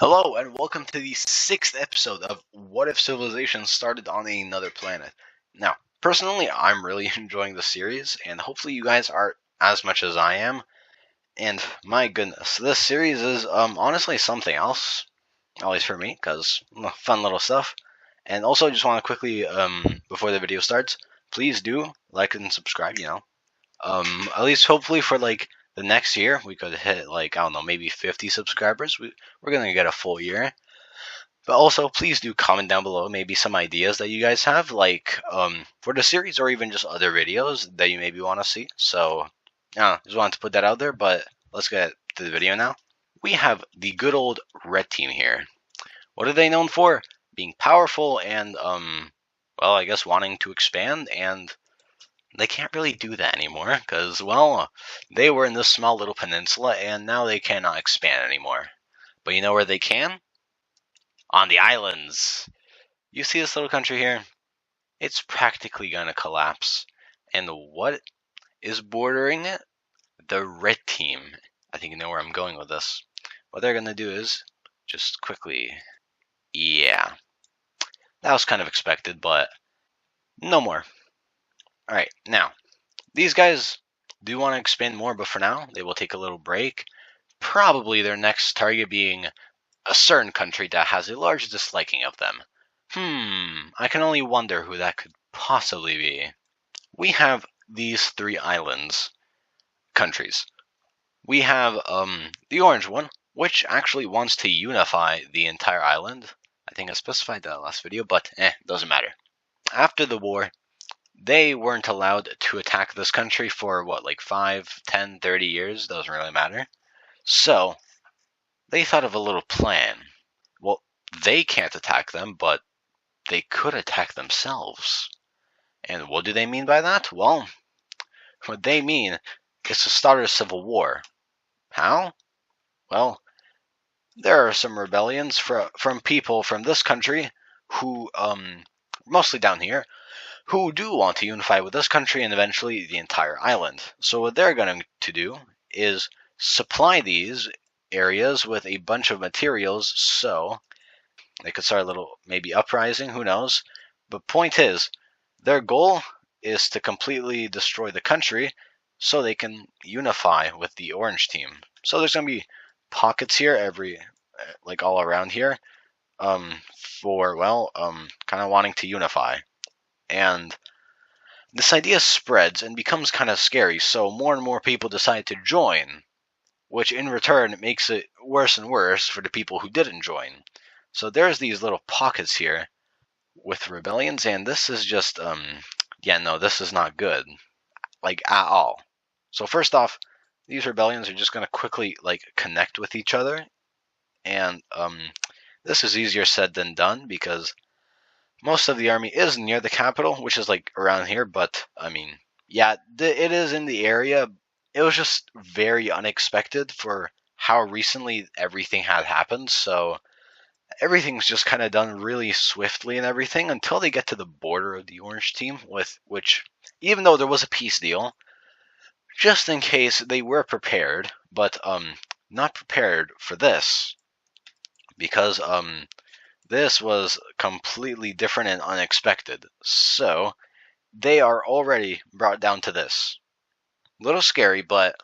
Hello, and welcome to the sixth episode of What If Civilization Started on Another Planet. Now, personally, I'm really enjoying the series, and hopefully you guys are as much as I am. And my goodness, this series is honestly something else, at least for me, because fun little stuff. And also, just want to quickly, before the video starts, please do like and subscribe. At least hopefully for like the next year, we could hit like I don't know, maybe 50 subscribers. We're gonna get a full year. But also, please do comment down below maybe some ideas that you guys have, like for the series or even just other videos that you maybe want to see. So, yeah, just wanted to put that out there. But let's get to the video now. We have the good old red team here. What are they known for? Being powerful and well, I guess wanting to expand, and they can't really do that anymore because well, they were in this small little peninsula and now they cannot expand anymore. But you know where they can? On the islands. You see this little country here? It's practically gonna collapse. And what is bordering it? The red team. I think you know where I'm going with this. What they're gonna do is just quickly. Yeah. That was kind of expected, but no more. Alright, now, these guys do want to expand more, but for now, they will take a little break. Probably their next target being a certain country that has a large disliking of them. I can only wonder who that could possibly be. We have these three islands countries. We have the orange one, which actually wants to unify the entire island. I think I specified that last video, but doesn't matter. After the war, they weren't allowed to attack this country for what, like 5, 10, 30 years? Doesn't really matter. So, they thought of a little plan. Well, they can't attack them, but they could attack themselves. And what do they mean by that? Well, what they mean is to start a civil war. How? Well, there are some rebellions from people from this country who, mostly down here, who do want to unify with this country and eventually the entire island. So what they're going to do is supply these areas with a bunch of materials so they could start a little maybe uprising, who knows. But point is, their goal is to completely destroy the country so they can unify with the orange team. So there's going to be pockets here like all around here for well kind of wanting to unify. And this idea spreads and becomes kind of scary, so more and more people decide to join, which in return makes it worse and worse for the people who didn't join. So there's these little pockets here with rebellions, and this is just yeah, no, this is not good, like at all. So first off, these rebellions are just going to quickly like connect with each other, and this is easier said than done because most of the army is near the capital, which is like around here. But I mean, yeah, it is in the area. It was just very unexpected for how recently everything had happened. So everything's just kind of done really swiftly and everything until they get to the border of the orange team, with which, even though there was a peace deal, just in case they were prepared, but not prepared for this because this was completely different and unexpected. So they are already brought down to this. A little scary, but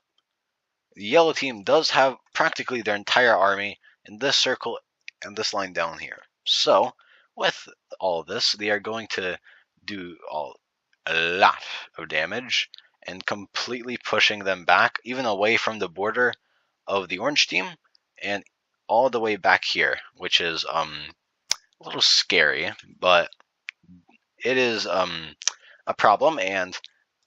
the yellow team does have practically their entire army in this circle and this line down here. So with all of this, they are going to do a lot of damage and completely pushing them back, even away from the border of the orange team and all the way back here, which is a little scary, but it is a problem, and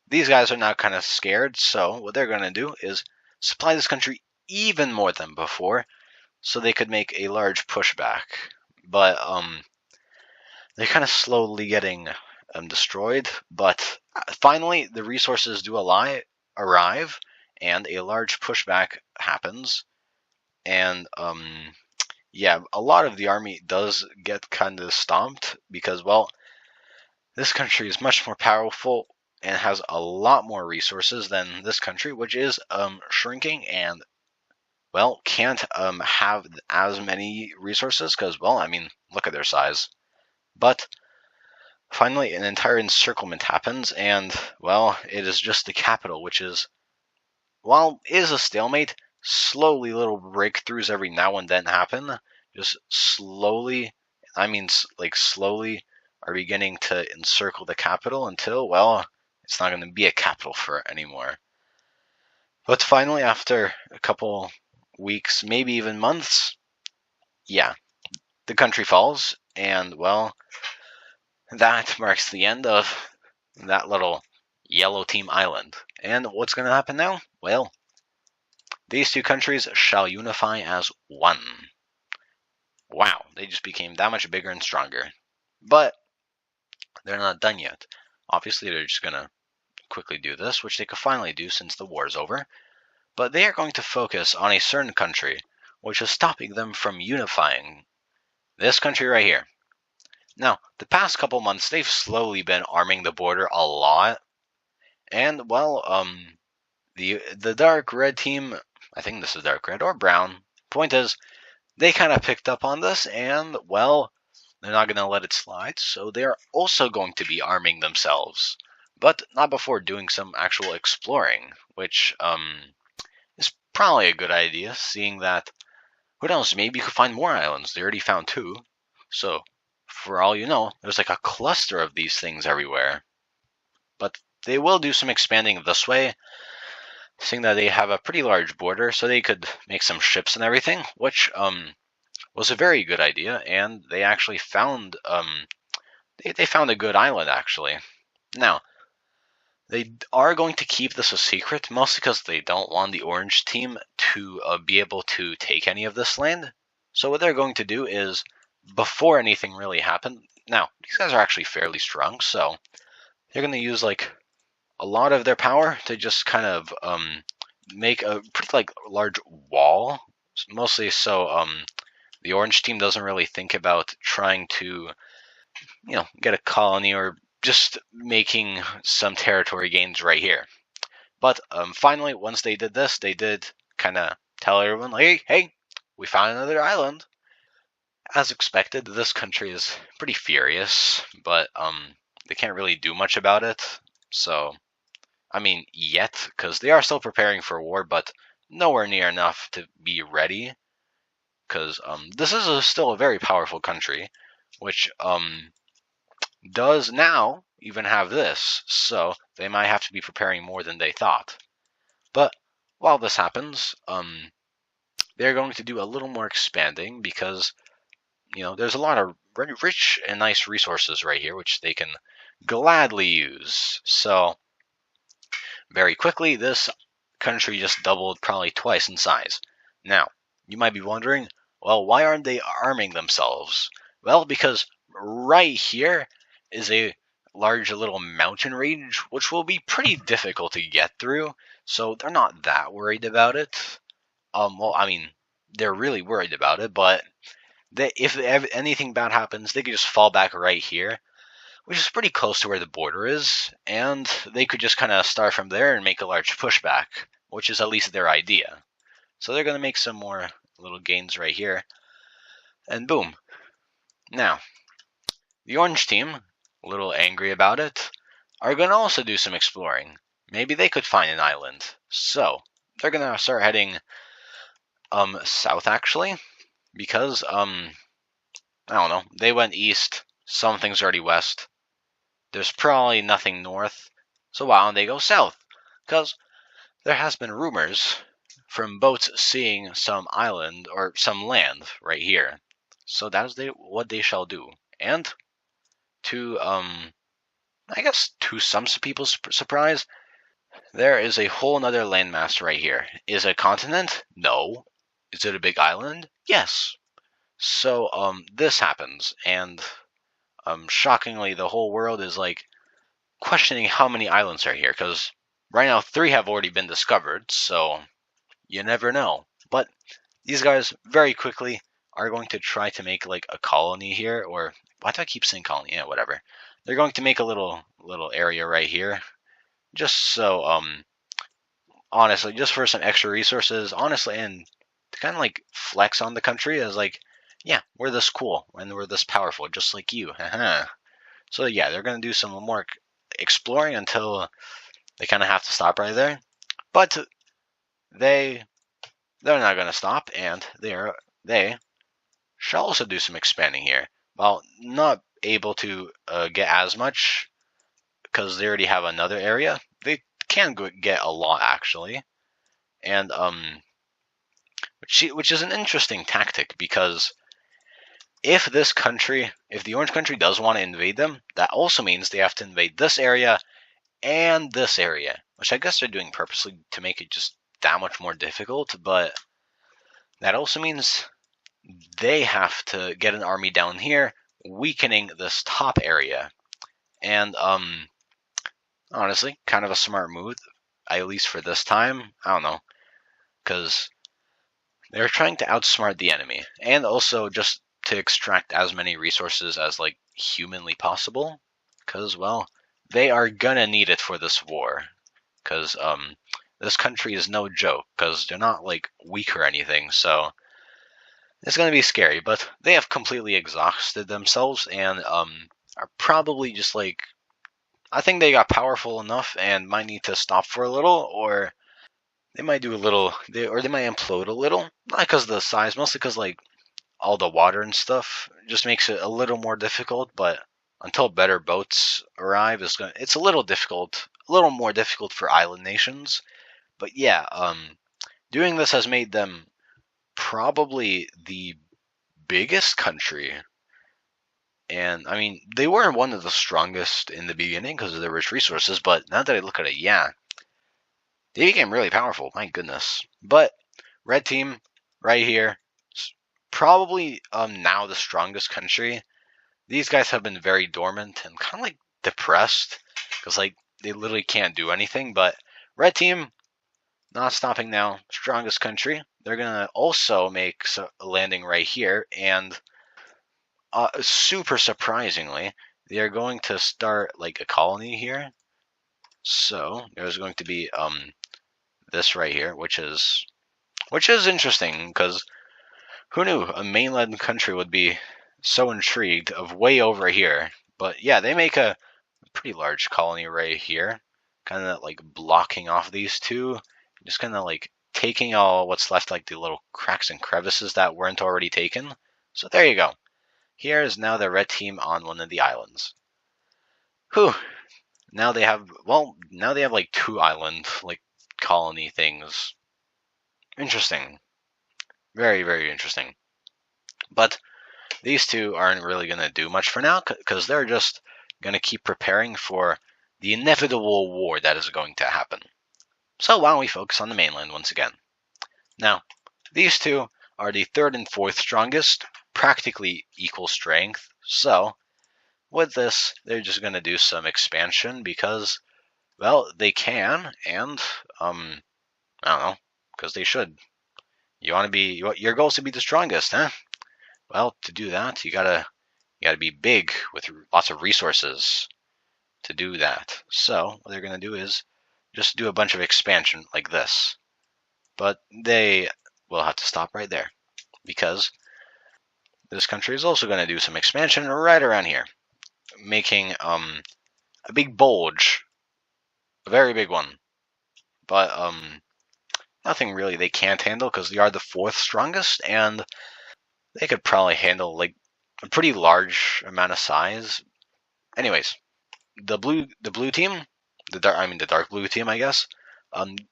these guys are now kind of scared. So what they're going to do is supply this country even more than before, so they could make a large pushback. But they're kind of slowly getting destroyed. But finally, the resources do arrive, and a large pushback happens. And yeah, a lot of the army does get kind of stomped because, well, this country is much more powerful and has a lot more resources than this country, which is shrinking, and well, can't have as many resources because, well, I mean, look at their size. But finally, an entire encirclement happens, and, well, it is just the capital, which is, while is a stalemate, slowly little breakthroughs every now and then happen. Just slowly, I mean, like slowly, are beginning to encircle the capital until, well, it's not going to be a capital for it anymore. But finally, after a couple weeks, maybe even months, yeah, the country falls, and, well, that marks the end of that little yellow team island. And what's going to happen now? Well, these two countries shall unify as one. Wow, they just became that much bigger and stronger. But they're not done yet. Obviously, they're just going to quickly do this, which they could finally do since the war is over. But they are going to focus on a certain country, which is stopping them from unifying. This country right here. Now, the past couple months, they've slowly been arming the border a lot. And, well, the dark red team, I think this is dark red or brown. Point is, they kind of picked up on this, and, well, they're not going to let it slide, so they're also going to be arming themselves. But not before doing some actual exploring, which is probably a good idea, seeing that, who knows, maybe you could find more islands. They already found 2. So, for all you know, there's like a cluster of these things everywhere. But they will do some expanding this way, seeing that they have a pretty large border, so they could make some ships and everything, which was a very good idea, and they actually found they found a good island actually. Now, they are going to keep this a secret, mostly because they don't want the orange team to be able to take any of this land. So what they're going to do is, before anything really happened, now these guys are actually fairly strong, so they're going to use like a lot of their power to just kind of make a pretty like large wall, mostly so the orange team doesn't really think about trying to, get a colony or just making some territory gains right here. But finally, once they did this, they did kind of tell everyone, like, hey, we found another island. As expected, this country is pretty furious, but they can't really do much about it. So, I mean, yet, because they are still preparing for war, but nowhere near enough to be ready. Because this is still a very powerful country, which does now even have this, so they might have to be preparing more than they thought. But while this happens, they're going to do a little more expanding because, there's a lot of rich and nice resources right here, which they can gladly use. So, very quickly, this country just doubled probably twice in size. Now, you might be wondering, well, why aren't they arming themselves? Well, because right here is a large little mountain range, which will be pretty difficult to get through, so they're not that worried about it. Well, I mean, they're really worried about it, but if anything bad happens, they could just fall back right here, which is pretty close to where the border is, and they could just kind of start from there and make a large pushback, which is at least their idea. So they're going to make some more little gains right here, and boom. Now, the orange team, a little angry about it, are going to also do some exploring. Maybe they could find an island. So, they're going to start heading south actually, because I don't know, they went east, some things already west. There's probably nothing north, so why don't they go south? Because there has been rumors from boats seeing some island or some land right here. So that is what they shall do. And to I guess to some people's surprise, there is a whole nother landmass right here. Is it a continent? No. Is it a big island? Yes. So this happens, and shockingly, the whole world is like questioning how many islands are here, because right now 3 have already been discovered, so you never know. But these guys very quickly are going to try to make like a colony here, or why do I keep saying colony? Yeah, whatever. They're going to make a little area right here, just so honestly, just for some extra resources, honestly, and kind of like flex on the country as like, yeah, we're this cool and we're this powerful, just like you. So yeah, they're gonna do some more exploring until they kind of have to stop right there. But they're not gonna stop, and they shall also do some expanding here. While not able to get as much because they already have another area, they can get a lot actually, and which is an interesting tactic because if the orange country does want to invade them, that also means they have to invade this area and this area, which I guess they're doing purposely to make it just that much more difficult, but that also means they have to get an army down here, weakening this top area. And honestly, kind of a smart move, at least for this time. I don't know, because they're trying to outsmart the enemy, and also just to extract as many resources as like humanly possible. Because well, they are gonna need it for this war. Because this country is no joke. Because they're not like weak or anything, so it's gonna be scary. But they have completely exhausted themselves and are probably just like, I think they got powerful enough and might need to stop for a little, or they might do a little, or they might implode a little. Not because of the size, mostly because like all the water and stuff just makes it a little more difficult. But until better boats arrive, it's a little difficult, a little more difficult for island nations. But yeah, doing this has made them probably the biggest country. And I mean, they were one of the strongest in the beginning because of their rich resources. But now that I look at it, yeah, they became really powerful. My goodness. But red team right here, probably now the strongest country. These guys have been very dormant and kind of like depressed because like they literally can't do anything. But red team not stopping now, strongest country. They're gonna also make a landing right here, and super surprisingly, they are going to start like a colony here. So there's going to be this right here, which is interesting because who knew a mainland country would be so intrigued of way over here. But yeah, they make a pretty large colony right here, kind of like blocking off these two, just kind of like taking all what's left, like the little cracks and crevices that weren't already taken. So there you go. Here is now the red team on one of the islands. Whew. Now they have like two island like colony things. Interesting. Very, very interesting. But these two aren't really going to do much for now because they're just going to keep preparing for the inevitable war that is going to happen. So why don't we focus on the mainland once again? Now, these two are the third and fourth strongest, practically equal strength. So with this, they're just going to do some expansion because, well, they can, and I don't know, because they should. Your goal is to be the strongest, huh? Well, to do that, you gotta be big with lots of resources to do that. So what they're gonna do is just do a bunch of expansion like this. But they will have to stop right there because this country is also gonna do some expansion right around here, making a big bulge, a very big one. But nothing really they can't handle because they are the fourth strongest, and they could probably handle like a pretty large amount of size. Anyways, the blue team, the dark blue team, I guess.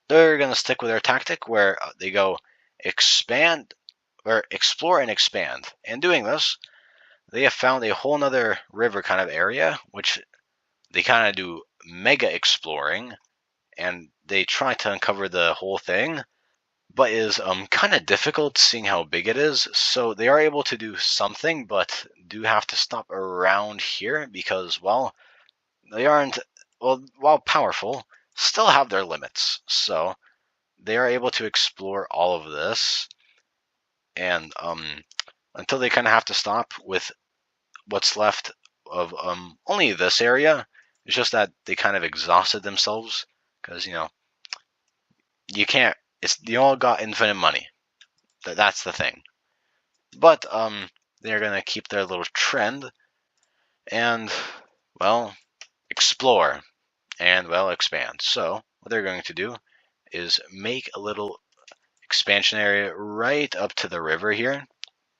They're gonna stick with their tactic where they go expand, or explore and expand. And doing this, they have found a whole nother river kind of area, which they kind of do mega exploring, and they try to uncover the whole thing, but is kind of difficult seeing how big it is. So they are able to do something, but do have to stop around here because, well, they aren't, well, while powerful, still have their limits. So they are able to explore all of this, and until they kind of have to stop with what's left of only this area. It's just that they kind of exhausted themselves because you can't. You all got infinite money. That's the thing. But they're gonna keep their little trend and, well, explore and, well, expand. So what they're going to do is make a little expansion area right up to the river here.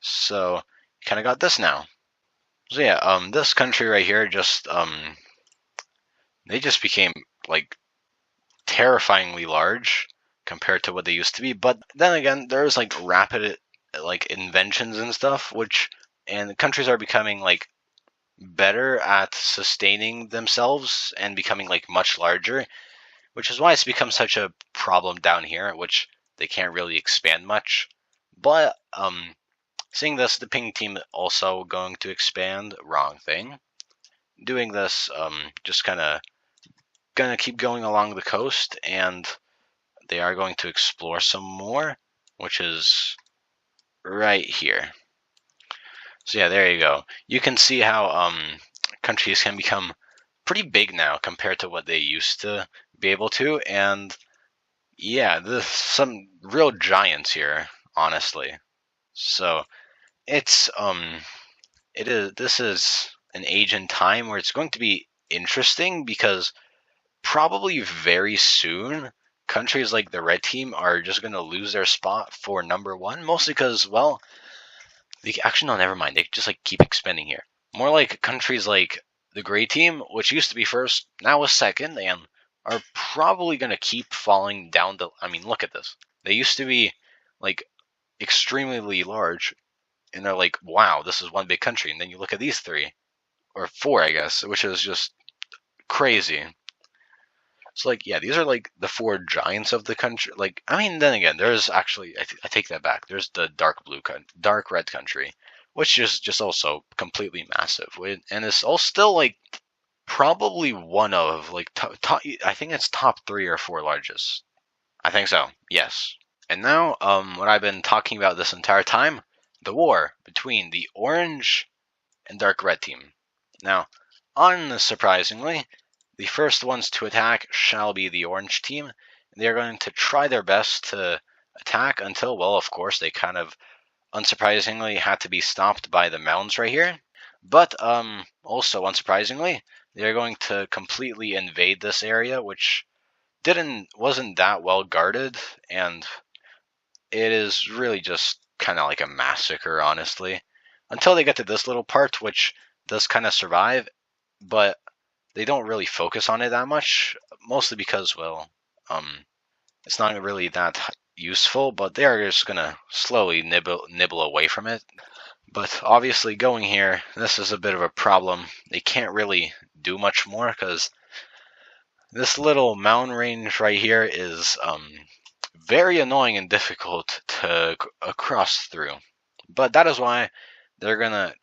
So you kind of got this now. So yeah, this country right here just they just became like terrifyingly large compared to what they used to be. But then again, there's like rapid like inventions and stuff, and countries are becoming like better at sustaining themselves and becoming like much larger, which is why it's become such a problem down here, which they can't really expand much. But seeing this, the ping team also going to expand. Wrong thing. Doing this, just kind of gonna keep going along the coast, and they are going to explore some more, which is right here. So yeah, there you go. You can see how countries can become pretty big now compared to what they used to be able to, and yeah, there's some real giants here, honestly. So it's this is an age in time where it's going to be interesting because probably very soon countries like the red team are just going to lose their spot for number one, mostly because, well, actually, no, never mind. They just like keep expanding here. More like countries like the gray team, which used to be first, now is second, and are probably going to keep falling down the. I mean, look at this. They used to be like extremely large, and they're like, wow, this is one big country. And then you look at these three, or four, I guess, which is just crazy. So, like, yeah, these are like the four giants of the country. Like, I mean, then again, there's actually, I take that back. There's the dark red country, which is just also completely massive, and it's all still like probably one of like top. I think it's top 3 or 4 largest. I think so. Yes. And now, what I've been talking about this entire time, the war between the orange and dark red team. Now, unsurprisingly, the first ones to attack shall be the orange team. They're going to try their best to attack until, well, of course, they kind of unsurprisingly had to be stopped by the mounds right here. But also unsurprisingly, they're going to completely invade this area, which wasn't that well guarded, and it is really just kind of like a massacre, honestly. Until they get to this little part, which does kind of survive, but they don't really focus on it that much, mostly because, well, it's not really that useful, but they are just gonna slowly nibble away from it. But obviously going here, this is a bit of a problem. They can't really do much more because this little mountain range right here is very annoying and difficult to cross through. But that is why they're gonna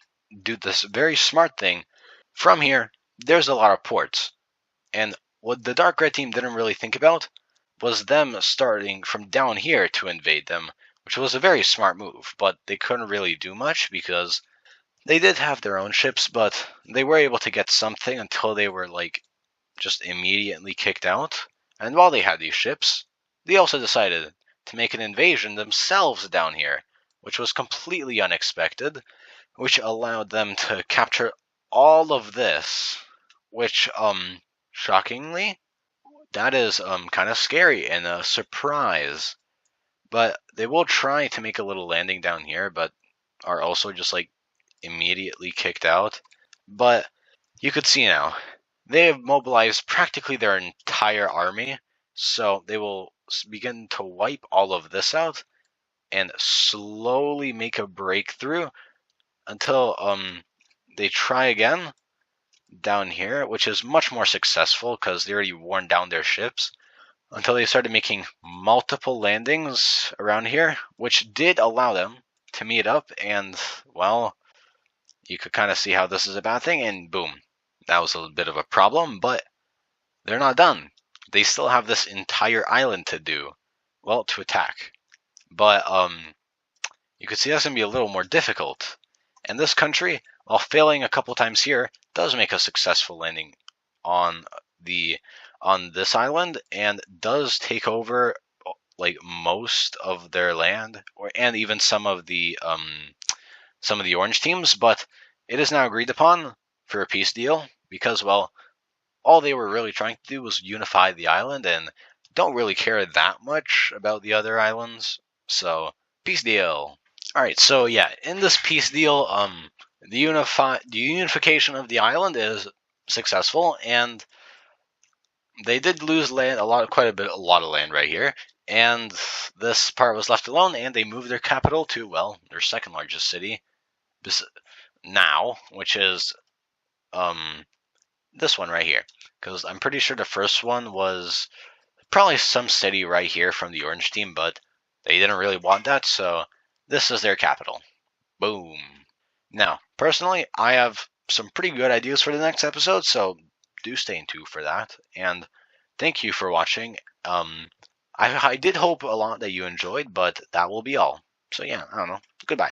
do this very smart thing. From here, there's a lot of ports, and what the dark red team didn't really think about was them starting from down here to invade them, which was a very smart move, but they couldn't really do much because they did have their own ships, but they were able to get something until they were like just immediately kicked out. And while they had these ships, they also decided to make an invasion themselves down here, which was completely unexpected, which allowed them to capture all of this, which shockingly, that is kind of scary and a surprise. But they will try to make a little landing down here, but are also just like immediately kicked out. But you could see now, they have mobilized practically their entire army, so they will begin to wipe all of this out and slowly make a breakthrough until they try again down here, which is much more successful because they already worn down their ships, until they started making multiple landings around here, which did allow them to meet up, and, well, you could kind of see how this is a bad thing, and boom, that was a bit of a problem, but they're not done. They still have this entire island to do, well, to attack. But you could see that's going to be a little more difficult. And this country, while failing a couple times here, does make a successful landing on this island and does take over like most of their land, and even some of the orange teams, but it is now agreed upon for a peace deal because, well, all they were really trying to do was unify the island and don't really care that much about the other islands. So, peace deal. All right, so yeah, in this peace deal, the unification of the island is successful, and they did lose land, a lot of land right here, and this part was left alone, and they moved their capital to, well, their second largest city now, which is this one right here, because I'm pretty sure the first one was probably some city right here from the orange team, but they didn't really want that, so this is their capital. Boom. Now, personally, I have some pretty good ideas for the next episode, so do stay tuned for that. And thank you for watching. I did hope a lot that you enjoyed, but that will be all. So yeah, I don't know. Goodbye.